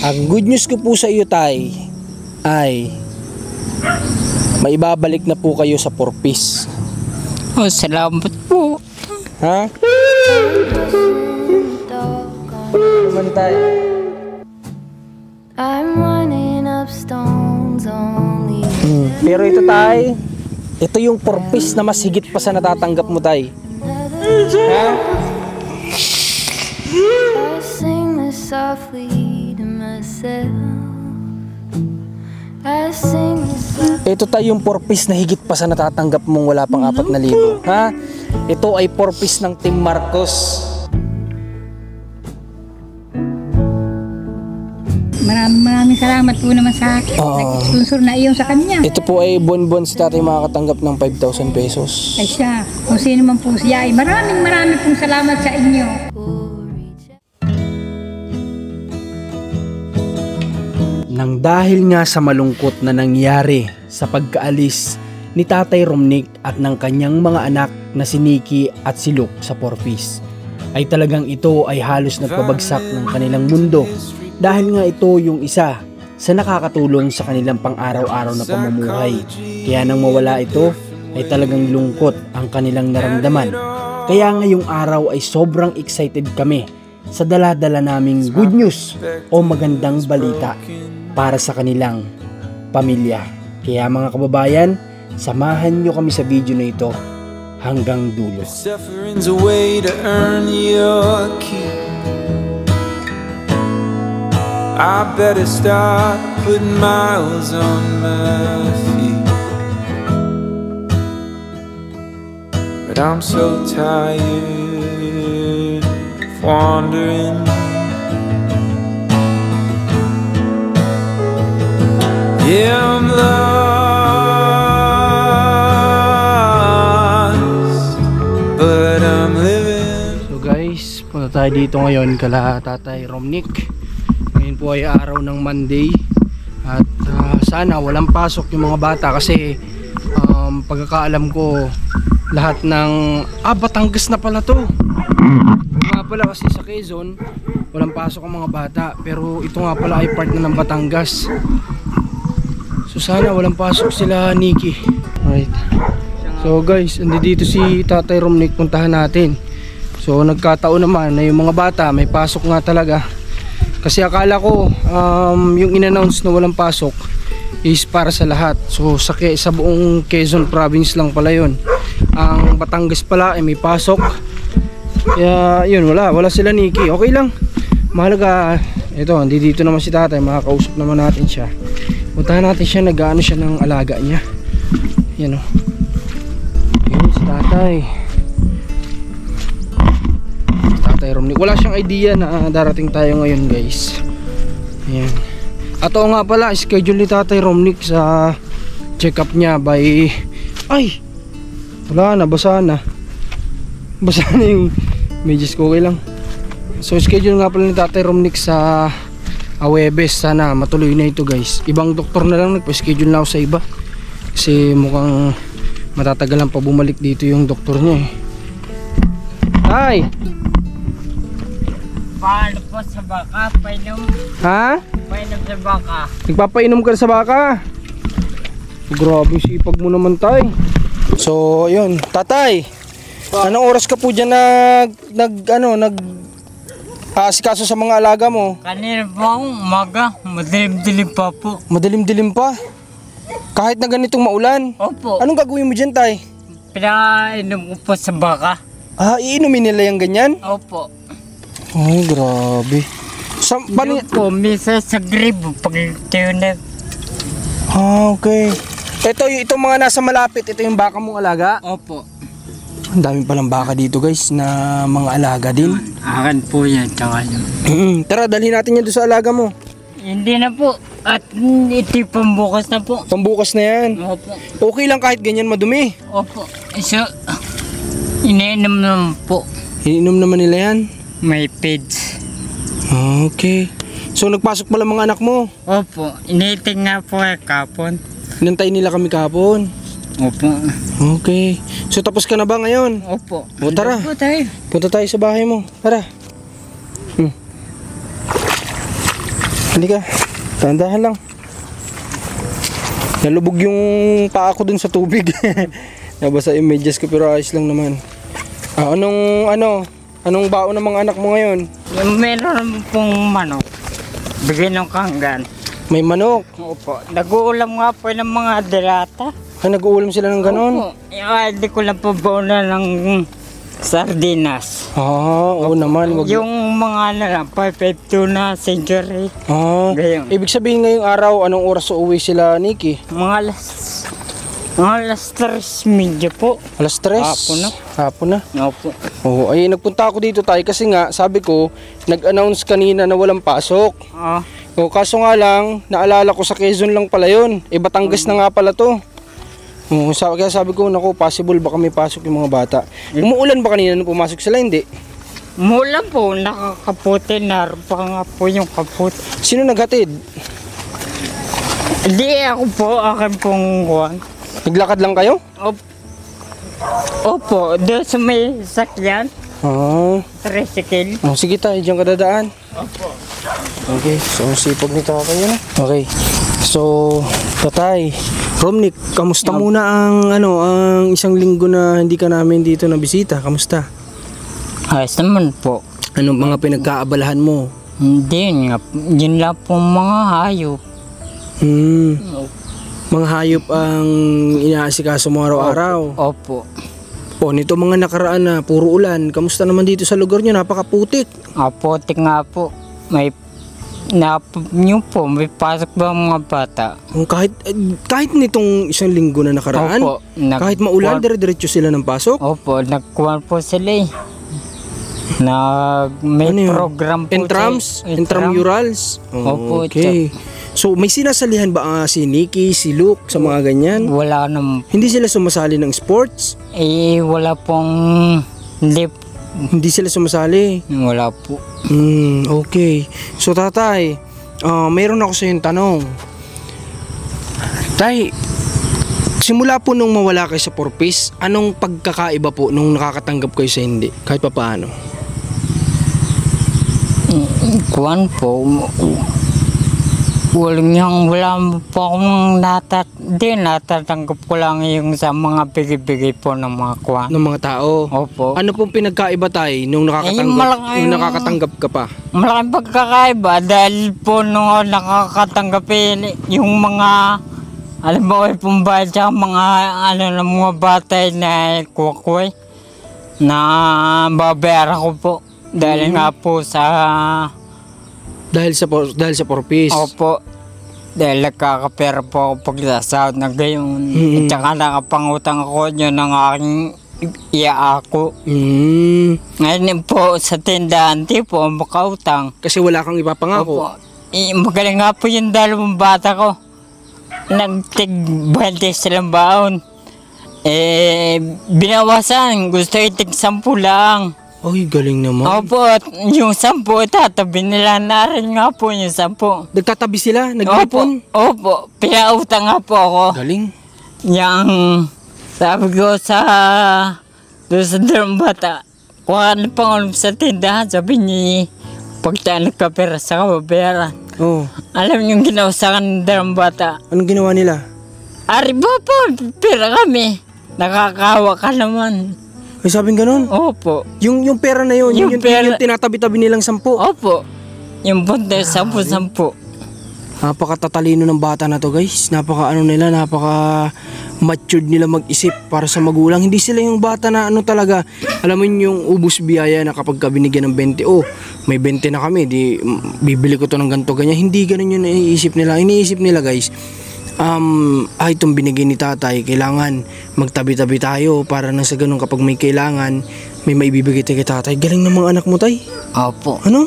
Ang good news ko po sa iyo, Tay, ay maibabalik na po kayo sa Porpis. Oh, salamat po. Ha? Naman, Tay. I'm running up stones only. Pero ito, Tay, ito yung Porpis na mas higit pa sa natatanggap mo, Tay. Ha? I sing this softly to myself. I sing this softly. Ito, Tay, yung Porpis na higit pa sa natatanggap mong wala pang 4,000. Ha? Ito ay Porpis ng Team Marcos. Maraming salamat po naman sa nag-sponsor na iyon sa kanya. Ito po ay buwan-buwan si Tatay makakatanggap ng 5,000 pesos. Ay siya, kung sino man po siya, ay maraming pong salamat sa inyo. Nang dahil nga sa malungkot na nangyari sa pagkaalis ni Tatay Romnick at ng kanyang mga anak na si Nikki at si Luke sa Porpis, ay talagang ito ay halos nagpabagsak ng kanilang mundo dahil nga ito yung isa sa nakakatulong sa kanilang pang-araw-araw na pamumuhay. Kaya nang mawala ito ay talagang lungkot ang kanilang naramdaman. Kaya ngayong araw ay sobrang excited kami sa dala-dala naming good news o magandang balita para sa kanilang pamilya. Kaya mga kababayan, samahan nyo kami sa video na ito hanggang dulo. Suffering's a way to earn your keep. I better start putting miles on my feet. But I'm so tired of wandering. Yeah, I'm lost, but I'm living. So guys, punta tayo dito ngayon kala Tatay Romnick. Ngayon po ay araw ng Monday at sana walang pasok yung mga bata kasi pagkakaalam ko lahat ng Batangas na pala to. Nga pala kasi sa Quezon walang pasok ang mga bata, pero ito nga pala ay part na ng Batangas. So sana walang pasok sila Nikki. Right. So guys, dito si Tatay Romnick, puntahan natin. So nagkataon naman na yung mga bata may pasok nga talaga. Kasi akala ko yung in-announce na walang pasok is para sa lahat. So sa buong Quezon province lang pala yun. Ang Batangas pala ay may pasok. Kaya yun, wala sila Nikki. Okay lang. Mahalaga, ito, dito naman si Tatay, makakausap naman natin siya. Puntahan natin siya, nag-ano siya ng alaga niya. Yan o. Yan si Tatay. Tatay Romnick. Wala siyang idea na darating tayo ngayon, guys. Ayan. At oo nga pala, schedule ni Tatay Romnick sa check-up niya by... Ay! Wala na, basa na. Basa na yung medyas ko, okay lang. So schedule nga pala ni Tatay Romnick sa Huwebes. Sana matuloy na ito, guys. Ibang doktor na lang, nagpa-schedule na ako sa iba. Kasi mukhang matatagalan pa bumalik dito yung doktor niya eh. Ay! Paano po sa baka? Painom? Ha? Painom sa baka. Nagpapainom ka sa baka? Grabe sipag mo naman, Tay. So, yun. Tatay, anong oras ka po dyan asikaso sa mga alaga mo? Kanina po umaga, madilim-dilim pa po. Madilim-dilim pa? Kahit na ganitong maulan? Opo. Anong gagawin mo dyan, Tay? Pinainom ko po sa baka. Iinumin nila yung ganyan? Opo. Ay, grabe. Yun po, misa sa gribo pag tunet. Okay. Itong mga nasa malapit, ito yung baka mong alaga? Opo. Ang dami palang baka dito, guys, na mga alaga din. Akan po yan, tsaka yun. Tara, dalhin natin yan doon sa alaga mo. Hindi na po. At ito pambukas na po. Pambukas na yan. Opo. Okay lang kahit ganyan madumi. Opo. So, iniinom naman po. Iniinom naman nila yan? May peds. Okay. So nagpasok pala mga anak mo? Opo. Initing nga po kapon. Inantay nila kami kahapon? Opo. Okay. So tapos ka na ba ngayon? Opo. O tara. Opo tayo. Punta tayo sa bahay mo. Tara. Hindi ka. Tandahan lang. Nalubog yung paa ko dun sa tubig. Nabasa yung medyas ko pero ayos lang naman. Anong baon ng mga anak mo ngayon? Meron pong manok. Bigyan ng kanggan. May manok. Opo. Nag-uulam nga po ng mga delata. Ay, nag-uulam sila ng ganon. Opo. Hindi ko lang po bauna ng sardinas. Oo naman. Yung mga 552 na century. Gayon. Ibig sabihin ngayong araw, anong oras uuwi sila, Nikki? Mga alas 3:30 po. Alas 3? Hapon na. Opo. Oo, ay nagpunta ako dito tayo kasi nga, sabi ko, nag-announce kanina na walang pasok. Kaso nga lang, naalala ko sa Quezon lang pala yun. Batangas na nga pala to. Kaya sabi ko, naku, possible baka may pasok yung mga bata. Umuulan ba kanina nung pumasok sila? Hindi. Mula po, nakakaputi na pa nga po yung kaputi. Sino naghatid? Hindi ako po, akin pong kuwan. Naglakad lang kayo? Opo, doon sa may sakyan. Tricycle. Sige tayo, diyan ka dadaan. Opo. Okay, so sipag ni tatay yun. Okay, so tatay, Romnick, kamusta muna ang isang linggo na hindi ka namin dito na bisita? Kamusta? Ayos naman po. Anong mga pinagkaabalahan mo? Hindi nga, yun lang po mga hayop. Mga hayop ang inaasikaso mo araw-araw? Opo. Nito mga nakaraan na puro ulan, kamusta naman dito sa lugar nyo? Napakaputik. Putik nga po. May pasok ba mga bata? Kahit nitong isang linggo na nakaraan, Opo, kahit maulan, dire-diretso sila ng pasok? Opo, nagkuhan po sila eh. May program po. Intramurals? Opo. Okay. So may sinasalihan ba si Nikki, si Luke sa mga ganyan? Wala naman. Hindi sila sumasali ng sports? Wala pong Hindi sila sumasali? Wala po. Okay. So tatay, mayroon ako sa yung tanong. Tay, simula po nung mawala kayo sa Porpis, anong pagkakaiba po nung nakakatanggap kayo sa hindi? Kahit pa paano? Kuwan po. Wala po akong natatanggap ko lang yung sa mga bigay-bigay po ng mga kuwan. Ng mga tao? Opo. Ano pong pinagkaiba tay nung nakakatanggap ka pa? Malaking pagkakaiba dahil po nung nakakatanggap yung mga alam mo pong bayad sa mga mga batay na kuwakoy na babayaran ko po dahil nga po sa dahil sa Porpis. Opo. Dahil nagkakapera po ako pagsasahod na gayon. At saka nakapangutang ako nyo ng aking iaako. Ngayon po sa tindahan, di po makautang. Kasi wala kang ipapangako. Opo. Magaling nga po yung dalawang bata ko. Nagtig-20 silang baon. Binawasan. Gusto itig 10 lang. Ay, galing naman. Opo, yung 10, tatabi nila na rin nga po yung 10. Nagtatabi sila? Nag-ipon? Opo, pinautang nga po ako. Galing. Yang sabi ko doon sa dalawang bata, kung ano pang sa tindahan, sabi niya, pag tayo nagkapera sa kababayaran. Alam niyo yung ginawa sa akin ng dalawang bata. Anong ginawa nila? Ariba po, pera kami. Nakakawa ka naman. Ay, sabing ganun? Opo. Yung pera na yun, yung tinatabi-tabi nilang 10? Opo. Yung punta 10. Napakatatalino ng bata na to, guys. Napaka matured nila mag-isip para sa magulang. Hindi sila yung bata na talaga, alam mo yung ubus biyaya na kapag ka binigyan ng 20, may 20 na kami, di bibili ko to ng ganito ganyan. Hindi ganun yung iniisip nila. Iniisip nila, guys, itong binigay ni tatay, kailangan magtabi-tabi tayo para na sa ganun kapag may kailangan, may maibibigay tayo kay tatay. Galing ng mga anak mo, tay. Opo. Ano?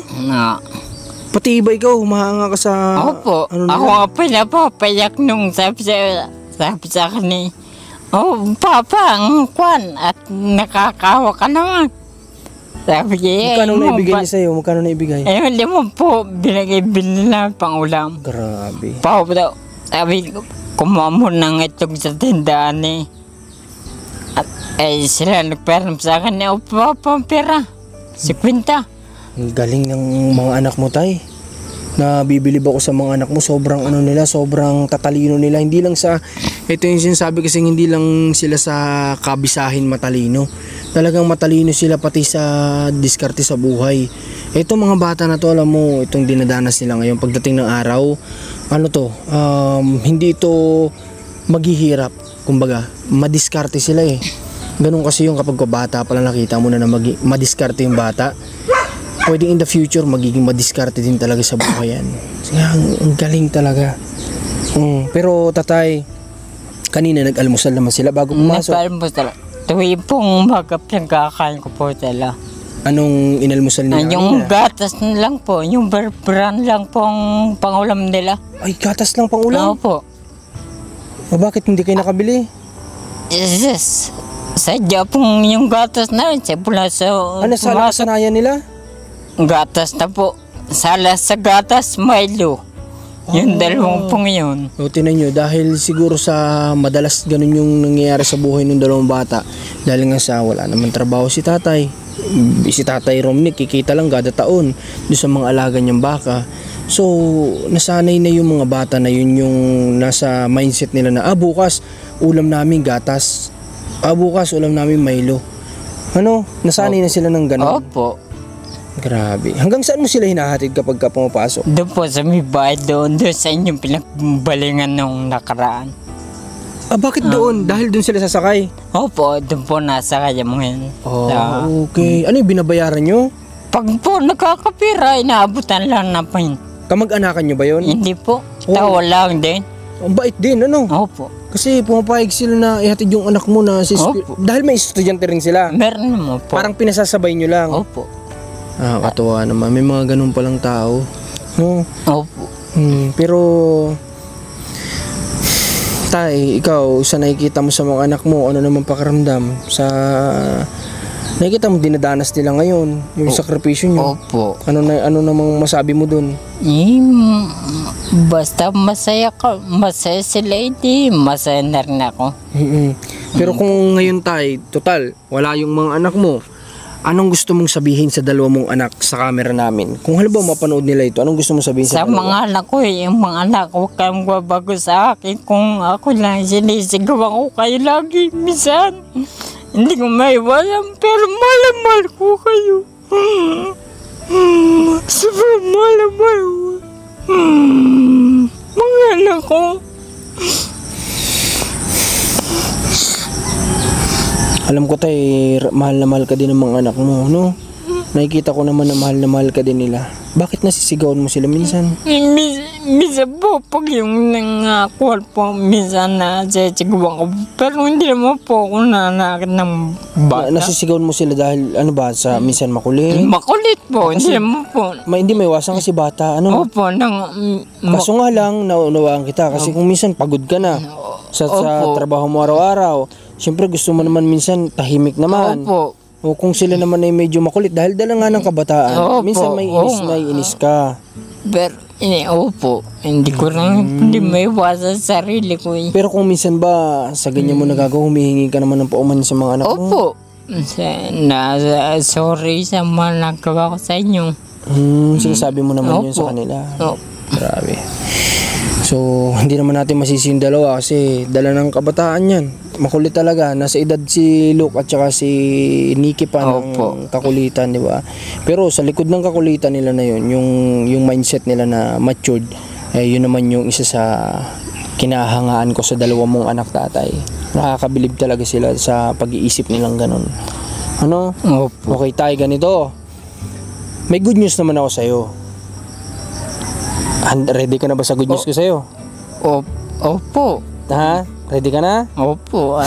Pati iba ikaw, humahanga ka sa... Opo. Ako nga pinapapayak nung sabi sa akin eh, Papa, ang kwan at nakakawa ka naman. Sabi niya, magkano naibigay niya sa'yo? Magkano naibigay? Hindi mo po, binigay na pang ulam. Grabe. Papa daw, sabi ko, kumuha mo ng itong sa tindahan eh. At sila nagperam sa akin eh, Papa, pera. 50. Ang galing ng mga anak mo, tay. na bibilib ako sa mga anak mo. Sobrang ano nila, sobrang tatalino nila. Hindi lang sa, ito yung sinasabi kasi hindi lang sila sa kabisahin matalino. Talagang matalino sila pati sa diskarte sa buhay. Ito mga bata na to, alam mo, itong dinadanas nila ngayon pagdating ng araw, ano to, hindi ito maghihirap. Kumbaga, madiskarte sila eh. Ganun kasi yung kapag bata pala nakita mo na madiskarte yung bata, pwedeng in the future magiging madiskarte din talaga sa buhay yan. Ang galing talaga. Pero tatay, kanina nag-almusal naman sila bago pumasok. Nag-almusal. Tuwing pong umaga pinagkakain ko po sila. Anong inalmusal nila? Yung gatas lang po, yung bran lang pong pangulam nila. Ay, gatas lang pang ulam? Opo. O bakit hindi kayo nakabili? Yes. Sadya pong yung gatas na rin. Simula sa... Ano sa nakasanayan nila? Gatas na po. Sala sa gatas, Milo. Yung dalawang pong yun. O tinan nyo, dahil siguro sa madalas ganun yung nangyayari sa buhay ng dalawang bata. Dahil nga sa wala naman trabaho si tatay. Si tatay Romnick, kikita lang kada taon doon sa mga alaga niyang baka. So, nasanay na yung mga bata na yun yung nasa mindset nila na bukas ulam namin gatas. Bukas ulam namin Milo. Ano? Nasanay na sila ng ganun. Opo. Grabe. Hanggang saan mo sila hinahatid kapag ka pumapasok? Doon po sa may bahay doon sa inyong pinagbalingan nung nakaraan. Bakit doon? Dahil doon sila sasakay? Opo, doon po nasa kaya mo ngayon. Okay. Ano yung binabayaran nyo? Pag po nakakapira, inaabutan lang na po yun. Kamag-anakan nyo ba yun? Hindi po. Tawa lang din. Ang bait din, ano? Opo. Kasi pumapayag sila na ihatid yung anak mo na si Opo. dahil may estudyante rin sila. Meron naman po. Parang pinasasabay nyo lang. Opo. Katuwa naman. May mga ganun palang tao. No? Opo. Pero tay, ikaw sa nakikita mo sa mga anak mo, ano naman pakiramdam sa nakikita mo dinadanas nila ngayon, yung sakripisyo nyo? Opo. Ano namang masabi mo dun? Basta masaya sila, hindi masaya na rin ako. Pero kung ngayon tay, total, wala yung mga anak mo, anong gusto mong sabihin sa dalawa mong anak sa camera namin? Kung halimbawa mapanood nila ito, anong gusto mong sabihin sa dalawa? mga anak ko, yung mga anak ko kayong bago sa akin. Kung ako lang sinisigawan ko kayo lagi, minsan. Hindi ko maiwasan, pero mahal ko kayo. Sobrang mahal ko. Mga anak ko. Alam ko tay, mahal na mahal ka din ng mga anak mo, no? Nakikita ko naman na mahal ka din nila. Bakit nasisigawan mo sila minsan? Minsan po, pag yung nangakual po, minsan na sisigawan ko. Pero hindi naman po ako nanakit ng bata. Nasisigawan mo sila dahil, ano ba, sa minsan makulit? Makulit po, hindi naman po. Hindi may iwasan kasi bata, ano? Opo, Kaso nga lang, naunawaan kita. Kasi kung minsan pagod ka na sa trabaho mo araw-araw, siyempre gusto mo naman minsan tahimik naman. Opo. O kung sila naman ay medyo makulit dahil dala nga ng kabataan, Opo. minsan may inis ka. Pero, opo, hindi ko lang, hindi may iwasan sa sarili ko eh. Pero kung minsan ba, sa ganyan mo nagagawa, humihingi ka naman ng pauman sa mga anak mo? Opo. Sorry sa mga nagawa ko sa inyo. Sinasabi mo naman yun Opo. sa kanila. Opo. Grabe. So, hindi naman natin masisi yung dalawa kasi dala ng kabataan yan. Makulit talaga. Nasa edad si Luke at saka si Nikki pa ng kakulitan, di ba? Pero sa likod ng kakulitan nila na yun, yung mindset nila na matured, yun naman yung isa sa kinahangaan ko sa dalawa mong anak tatay. Nakakabilib talaga sila sa pag-iisip nilang ganun. Ano? Opo. Okay tayo, ganito. May good news naman ako sa'yo. Ready ka na ba sa good news ko sa'yo? Opo. Ha? Ready ka na? Opo.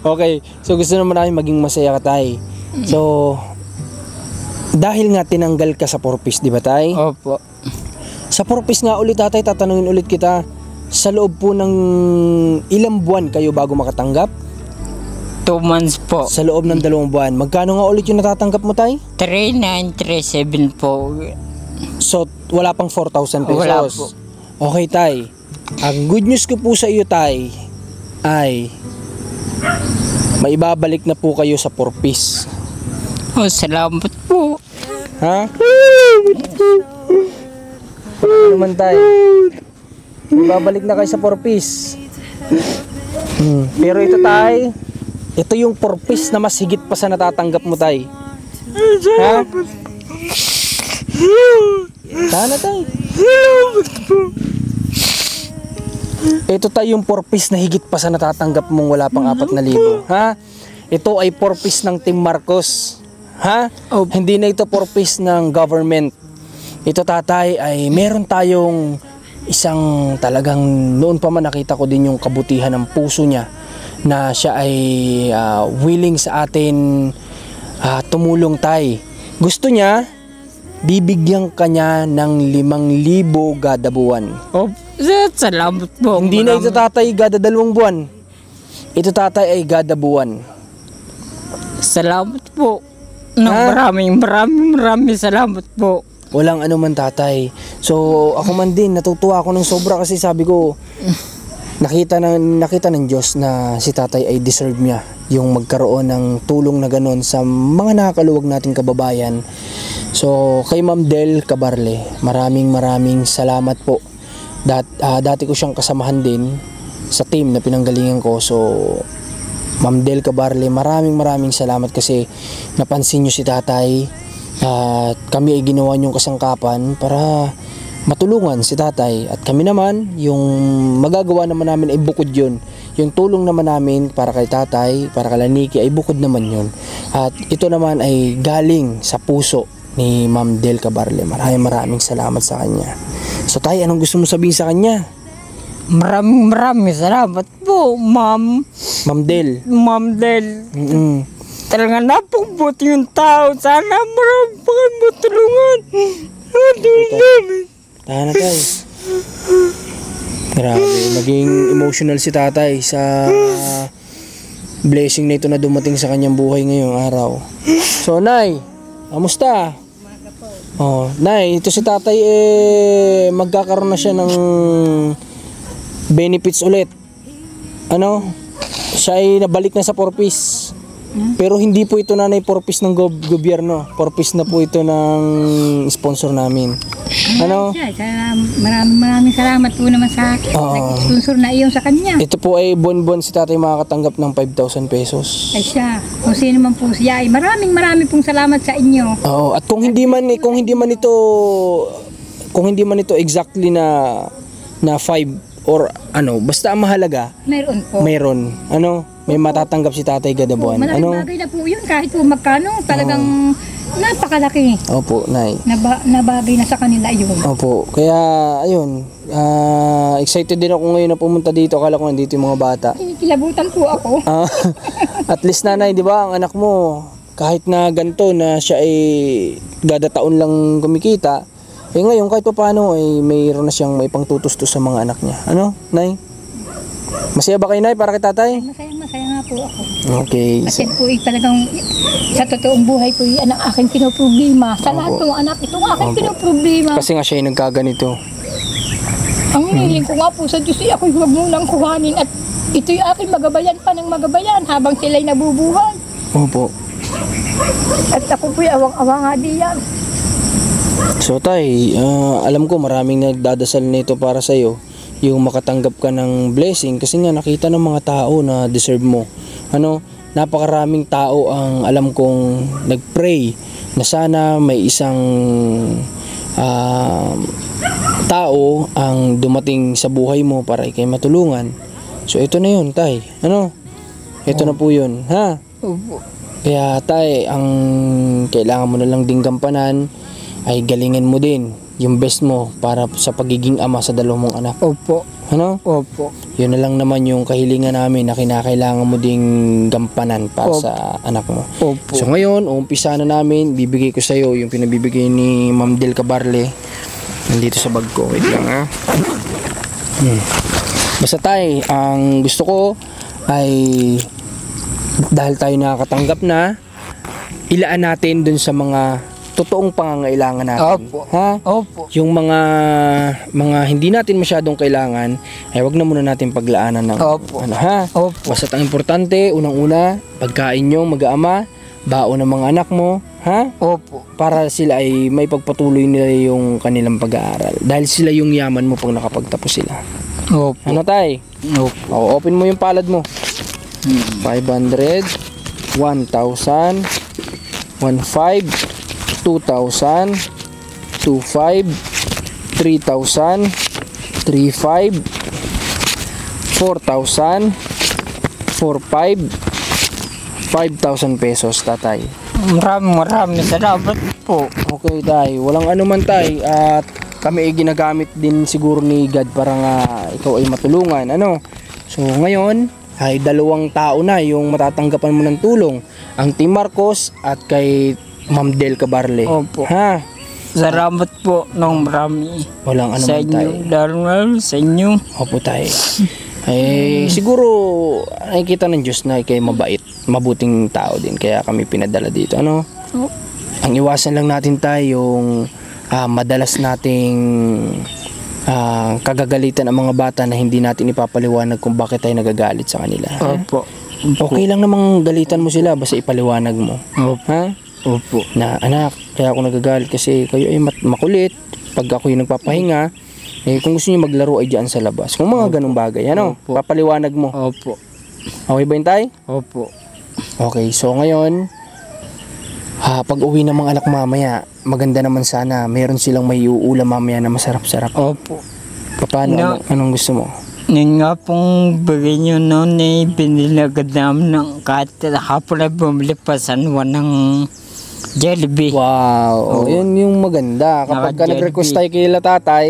Okay. So gusto naman namin maging masaya ka tay. So dahil nga tinanggal ka sa purpose, di ba tay? Opo. Sa purpose nga ulit tatay, tatanungin ulit kita. Sa loob po ng ilang buwan kayo bago makatanggap? 2 months po. Sa loob ng 2 buwan. Magkano nga ulit yung natatanggap mo tay? 3,937 po. So wala pang 4,000 pesos. Wala po. Okay tay. Ang good news ko po sa iyo tay ay maibabalik na po kayo sa purpose. Salamat po. Ha? Ano naman tayo? Babalik na kayo sa 4-piece. Pero ito tay, ito yung 4-piece na mas higit pa sa natatanggap mo tay. Ha? Sana tay. Ito tayo yung 4-piece na higit pa sa natatanggap mong wala pang 4,000. Ha? Ito ay 4-piece ng Team Marcos. Ha? Hindi na ito 4-piece ng government. Ito tatay ay meron tayong isang talagang noon pa man nakita ko din yung kabutihan ng puso niya na siya ay willing sa atin tumulong tay. Gusto niya bibigyan kanya ng 5,000 kada buwan. Salamat po. Hindi na ito tatay gada 2 buwan. Ito tatay ay gada buwan. Salamat po. Maraming salamat po. Walang ano man tatay. So ako man din natutuwa ako ng sobra kasi sabi ko nakita ng Diyos na si tatay ay deserve niya yung magkaroon ng tulong na ganon sa mga nakakaluwag nating kababayan. So kay Ma'am Del Cabarle, maraming salamat po. Dati ko siyang kasamahan din sa team na pinanggalingan ko. So Ma'am Del Cabarle, maraming salamat kasi napansin niyo si tatay at kami ay ginawa niyong kasangkapan para matulungan si tatay, at kami naman yung magagawa naman namin ay bukod yun. Yung tulong naman namin para kay tatay, para kay Laniki ay bukod naman yun, at ito naman ay galing sa puso ni Ma'am Del Cabarle. Maraming salamat sa kanya. So tay, anong gusto mo sabihin sa kanya? Maraming salamat po, Ma'am Del. Talaga napakabuti yung tao. Sana marami pa kayo matulungan. Tahan na tayo. Grabe, naging emotional si tatay sa blessing na ito na dumating sa kanyang buhay ngayong araw. So Nay, kamusta? Oh, Nay, ito si tatay magkakaroon na siya ng benefits ulit. Ano? Siya ay nabalik na sa 4-piece. Pero hindi po ito nanay 4-piece ng gobyerno. 4-piece na po ito ng sponsor namin. Ano? Maraming salamat po naman sa nag-sponsor na iyon sa kanya. Ito po ay buwan-buwan si tatay makakatanggap ng 5,000 pesos. Ay siya, kung sino man po siya, ay maraming pong salamat sa inyo. Oo, at kung hindi man ito exactly na 5 or ano, basta ang mahalaga, Meron po. mayroon. Ano? May matatanggap si tatay kada buwan. Malaking Ano? bagay na po yun, kahit po magkano, talagang napakalaki. Opo, Nay. Nabagay na sa kanila yun. Opo, kaya ayun, excited din ako ngayon na pumunta dito. Akala ko nandito yung mga bata. Kinikilabutan po ako. At least nanay, di ba, ang anak mo, kahit na ganito na siya ay gada taon lang kumikita, ngayon kahit pa paano ay mayroon na siyang may pangtutustos sa mga anak niya. Ano, Nay? Masaya ba kayo, Nay, para kay tatay? Masaya nga po ako. Okay. Kasi po talagang sa totoong buhay po yan ang aking pinoproblema. Sa lahat ng anak, itong aking pinoproblema. Kasi nga siya ay nagkaganito. Ang hinihiling ko nga po sa Diyos ay ako'y huwag munang kuhanin at ito'y aking magabayan pa ng magabayan habang sila'y nabubuhay. Opo. At ako po'y awang-awa nga diyan. So tay, alam ko maraming nagdadasal nito para sa iyo, yung makatanggap ka ng blessing, kasi nga nakita ng mga tao na deserve mo. Ano, napakaraming tao ang alam kong nagpray na sana may isang tao ang dumating sa buhay mo para ikay matulungan. So ito na yun, tay. Ano? Ito na po yun, ha? Opo. Kaya tay, ang kailangan mo na lang ding gampanan ay galingan mo din yung best mo para sa pagiging ama sa 2 mong anak. Opo. Ano? Opo. Yun na lang naman yung kahilingan namin na kinakailangan mo ding gampanan para Opo. sa anak mo. Opo. So ngayon, umpisa na namin, bibigay ko sa iyo yung pinabibigay ni Ma'am Del Cabarle. Nandito sa bag ko. Wait lang, ha. Basta tay, ang gusto ko ay dahil tayo nakakatanggap na, ilaan natin dun sa mga totoong pangangailangan natin. Opo. Ha? Opo. Yung mga hindi natin masyadong kailangan ay wag na muna natin paglaanan ng Opo. ano, ha? Opo. Basta ang importante, unang-una, pagkain nyo mag-aama, baon ng mga anak mo, Ha? Opo. Para sila ay may pagpatuloy nila yung kanilang pag-aaral. Dahil sila yung yaman mo pag nakapagtapos sila. Opo. Ano tay? Opo. O, open mo yung palad mo. 500, 1,000, 1,500, 2,000, 2,500, 3,000, 3,500, 4,000, 4,500, 5,000 pesos, tatay. Maraming salamat po. Okay, tay. Walang ano man, tay. At kami ay ginagamit din siguro ni God para nga ikaw ay matulungan. Ano? So, ngayon ay 2 tao na yung matatanggapan mo ng tulong. Ang Team Marcos at kay Ma'am Del Cabarle. Opo. Ha? Salamat po ng marami. Walang ano Sa man, tay. inyo, lalo sa inyo. Opo, tay. Siguro nakikita ng Diyos na ikay mabait, mabuting tao din, kaya kami pinadala dito. Ano? Ang iwasan lang natin tayo yung madalas nating kagagalitan ang mga bata na hindi natin ipapaliwanag kung bakit tayo nagagalit sa kanila. Opo. Okay lang namang galitan mo sila, basta ipaliwanag mo. Opo. Ha? Opo. Na anak, kaya ako nagagalit kasi kayo ay makulit. Pag ako yung nagpapahinga, kung gusto niyo maglaro ay diyan sa labas. Kung mga ganung bagay, ano? Opo. Papaliwanag mo. Opo. Okay ba yun, tay? Opo. Okay, so ngayon, pag uwi ng mga anak mamaya, maganda naman sana meron silang may uulam mamaya na masarap-sarap. Opo. Paano? No. Anong gusto mo? Yun nga pong bagay nyo noon eh, binilagad namin ng kahit hapon na bumili pa San Juan ng Jollibee. Wow, yun yung maganda. Kapag ka Naka-Jollibee. nag-request tayo kay tatay,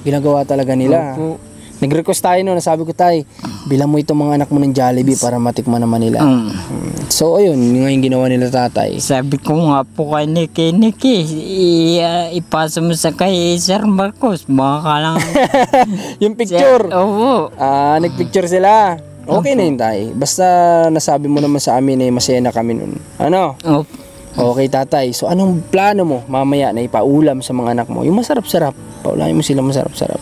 ginagawa talaga nila. Opo. Nag-request tayo noon, sabi ko tay, bilang mo itong mga anak mo ng Jollibee para matikman naman nila. So ayun, yun nga yung ginawa nila tatay. Sabi ko nga po kay Niki, ipasa mo sa kay Sir Marcos, makakalang... Yung picture. Oo. Nagpicture sila. Okay na yun tay. Basta nasabi mo naman sa amin na masaya na kami nun. Ano? Opo. Okay tatay. So anong plano mo mamaya na ipaulam sa mga anak mo? Yung masarap-sarap. Paulahin mo sila masarap-sarap.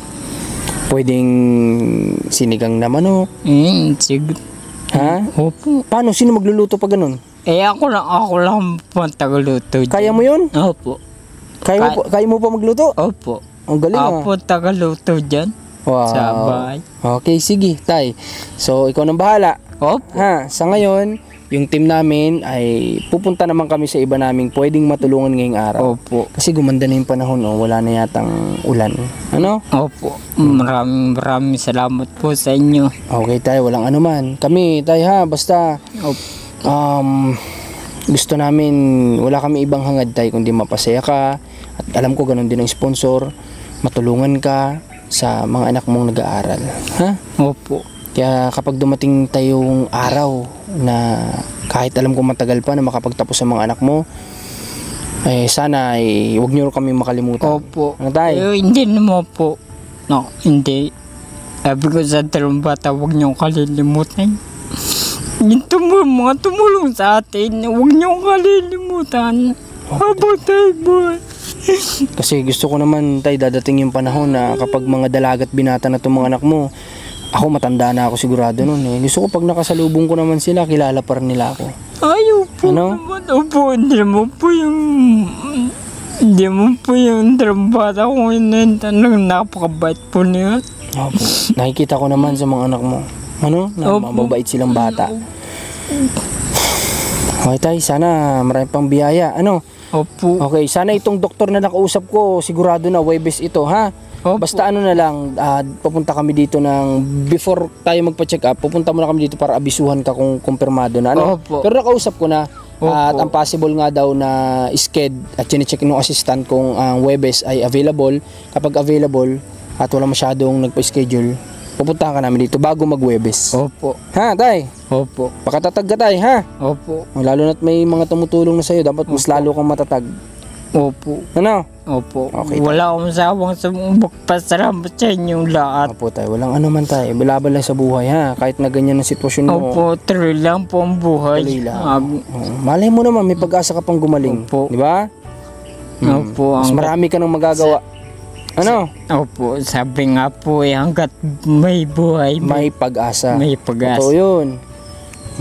Pwedeng sinigang na manok. Sige. Ha? Opo. Paano? Sino magluluto pa ganun? Ako lang po ang tagaluto. Kaya mo yun? Opo. Kaya mo pa magluto? Opo. Ang galing Ako tagaluto dyan. Wow. Sa bahay. Okay, sige tay. So ikaw nang bahala. Opo. Ha, sa ngayon, yung team namin ay pupunta naman kami sa iba naming pwedeng matulungan ngayong araw. Opo. Kasi gumanda na yung panahon, wala na yatang ulan. Ano? Opo. Maraming salamat po sa inyo. Okay tayo, walang anuman. Kami tayo ha, basta Opo. gusto namin, wala kami ibang hangad tayo kundi mapasaya ka. At alam ko ganun din ang sponsor, matulungan ka sa mga anak mong nag-aaral. Ha? Opo. Kaya kapag dumating tayong araw na kahit alam ko matagal pa na makapagtapos sa mga anak mo, sana huwag niyo kami makalimutan. Opo. Ano tayo? Hindi naman po. No, hindi. Sabi ko sa dalawang bata, huwag niyong kalilimutan. Yung mga tumulong sa atin, huwag niyong kalilimutan. Habang tayo boy. Kasi gusto ko naman tayo dadating yung panahon na kapag mga dalagat binata na itong mga anak mo, ako matanda na ako sigurado nun eh. Gusto ko pag nakasalubong ko naman sila, kilala pa rin nila ako. Ayaw po Ano? naman. Opo, hindi mo po yung trambata ko inenta nang napakabait po niya. Opo. Nakikita ko naman sa mga anak mo. Ano? Na Opo. mababait silang bata. Okay tayo, sana marami pang biyaya. Ano? Opo. Okay, sana itong doktor na nakausap ko, sigurado na Huwebes ito, ha? Opo. Basta ano na lang, pupunta kami dito before tayo magpa-check up, pupunta muna kami dito para abisuhan ka kung kumpirmado na. Ano? Opo. Pero nakausap ko na, at Opo. ang possible nga daw na sked at chinecheck ng assistant kung ang Huwebes ay available. Kapag available at wala masyadong nagpa-schedule, pupunta ka namin dito bago mag-Huwebes. Opo. Ha, tay? Opo. Pakatatag ka tay, ha? Opo. Lalo na't may mga tumutulong na sa'yo, dapat mas lalo kang matatag. Opo. Ano? Opo. Okay, Wala akong sawang sa magpasalamat sa inyong lahat. Opo tayo, walang ano man tayo, balaban lang sa buhay ha, kahit na ganyan ang sitwasyon mo. Opo, tuloy lang po ang buhay. Tuloy lang. Malay mo naman, may pag-asa ka pang gumaling. Opo. Di ba? Opo. Mas marami ka nang magagawa. Ano? Opo, sabi nga po hanggat may buhay, May pag-asa. may pag-asa. Totoo yun.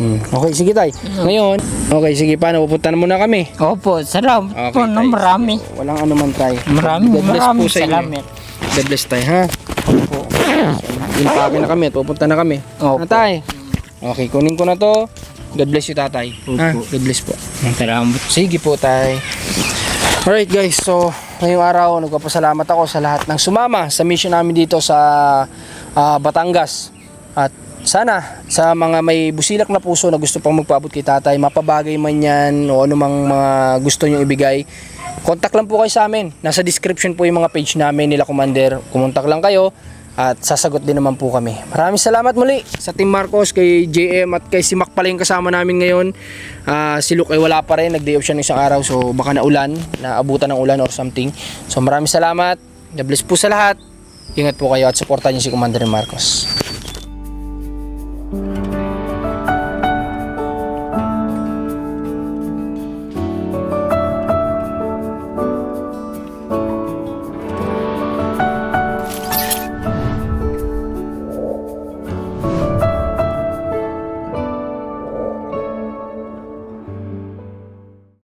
Okay, sige tay. Ngayon, okay, sige, paano? Pupunta na muna kami. Opo, salamat po na tay. marami. Walang ano man tay. Maraming God bless po sa inyo. salamat. God bless tay, ha? Opo. Impake na kami at pupunta na kami. Opo. Tay. Okay, kunin ko na to. God bless you, tatay. Ha? Opo. God bless po. Salamat. Sige po, tay. Alright guys, so ngayong araw nagpapasalamat ako sa lahat ng sumama sa mission namin dito sa Batangas. At sana sa mga may busilak na puso na gusto pang magpaabot kay tatay, mapabagay man yan o anumang mga gusto nyo ibigay, contact lang po kayo sa amin. Nasa description po yung mga page namin nila Commander. Kumontak lang kayo at sasagot din naman po kami. Maraming salamat muli sa Team Marcos, kay JM at kay si Mac pala yung kasama namin ngayon. Si Luke ay wala pa rin, nag-day off siya ng isang araw, so baka naulan, naabutan ng ulan or something. So maraming salamat, God bless po sa lahat. Ingat po kayo at supportan niyo si Commander Marcos.